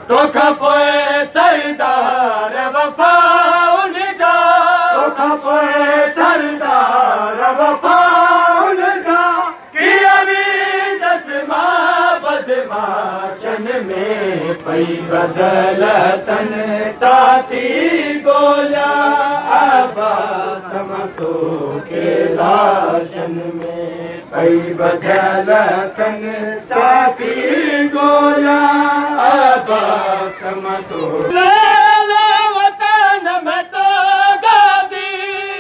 तोखां पोइ सरदार वफ़ा उनजा, तोखां पोइ सरदार वफ़ा उनजा, कीअं वेंदसि मां बदमाशन में पई बदलतनि साथी ॻोल्हिया अब्बास मां तोखे लाशन में पई बदलतनि साथी ॻोल्हिया अब्बास मां तोखे वतन में तो गाज़ी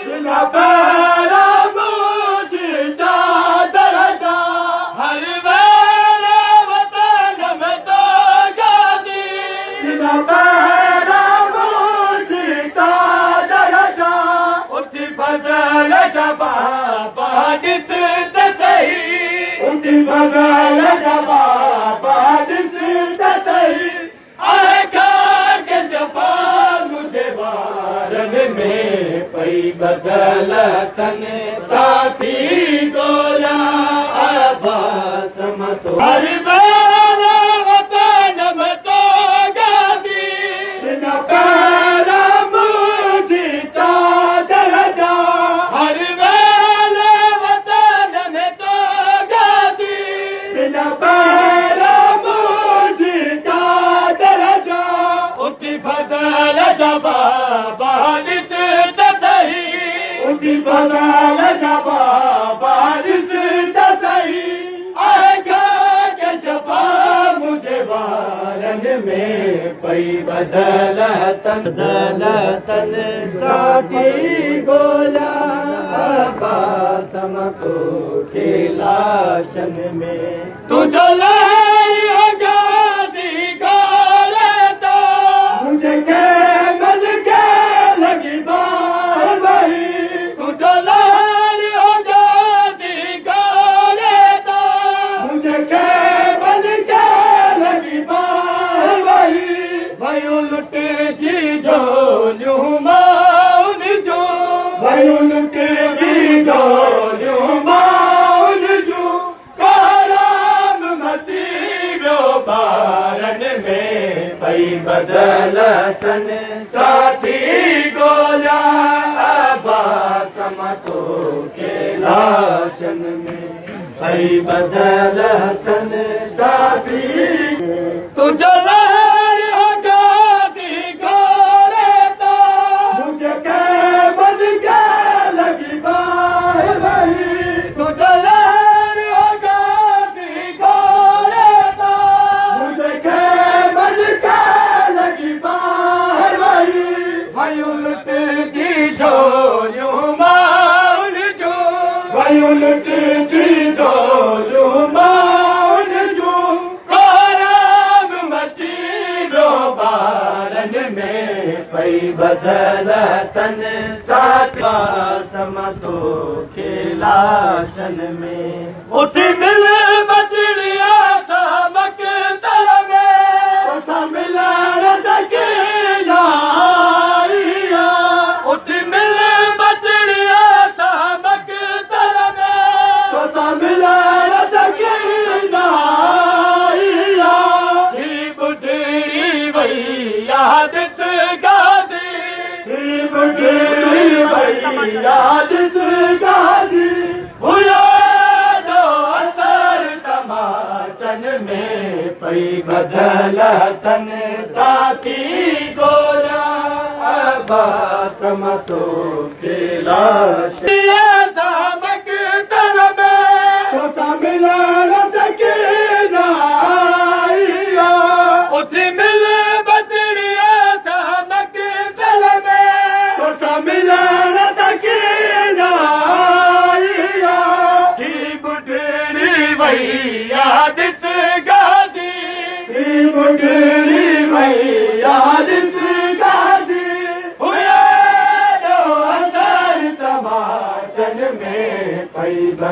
बिना पैरा मुझी चादर जा हर वेले वतन में तो गाज़ी बिना पैरा मुझी चादर जा उथी फज़ल जा बाबा ॾिस त सही उथी फज़ल जा बाबा ॾिस त सही मुझे वारन में पई बदलतनि साथी ॻोल्हिया अब्बास मां तो हर वेले वतन में तो गाज़ी बिना पैरा मुझी चादर जा हर वेले वतन में तो गाज़ी बिना पैरा मुझी चादर जा उथी फज़ल जा बाबा ॾिस त सही उथी फज़ल जा बाबा ॾिस त सही शफ़ा मुझे वारन में पई बदलतनि साथी ॻोल्हिया अब्बास मां तोखे लाशन में तुंहिंजो मुझे के मन के लगी बार वही तुझो लाल आजादी गाले दा मुझे के मन के लगी बार वही भयो लुट जी झोलियूं माउन जो भयो लुट जी झोलियूं माउन जो कराम मची वियो ॿारनि में पई बदलतनि साथी ॻोल्हिया अब्बास मां तोखे लाशन में पई बदलतनि साथी तुंहिंजो आज़ादी घोरे था मुझे के मन के लगी बार वही तुंहिंजो आज़ादी घोरे था मुझे के मन के लगी बार वही भयो लुट जी झोलियूं माउन जो भयो लुट जी झोलियूं माउन जो कराम मची वियो ॿारनि में पई बदलतनि साथी अब्बास मां तोखे लाशन में उथी मिल बजड़िया सां मक़तल में तोसां मिलण सघे उथी मिल बजड़िया सां मक़तल में तोसां मिलण सघे थी ॿुधड़ी वई यादिस गाज़ी थी ॿुधड़ी वई यादिस गाज़ी हुयो असर तमाचन में पई बदलतनि साथी ॻोल्हिया अब्बास मां तोखे लाशन मक़तल में तोसां मिलण सघे उथी मिल बजड़िया सां मक़तल में तोसां मिलण सघे थी ॿुधड़ी वई यादिस गाज़ी थी ॿुधड़ी वई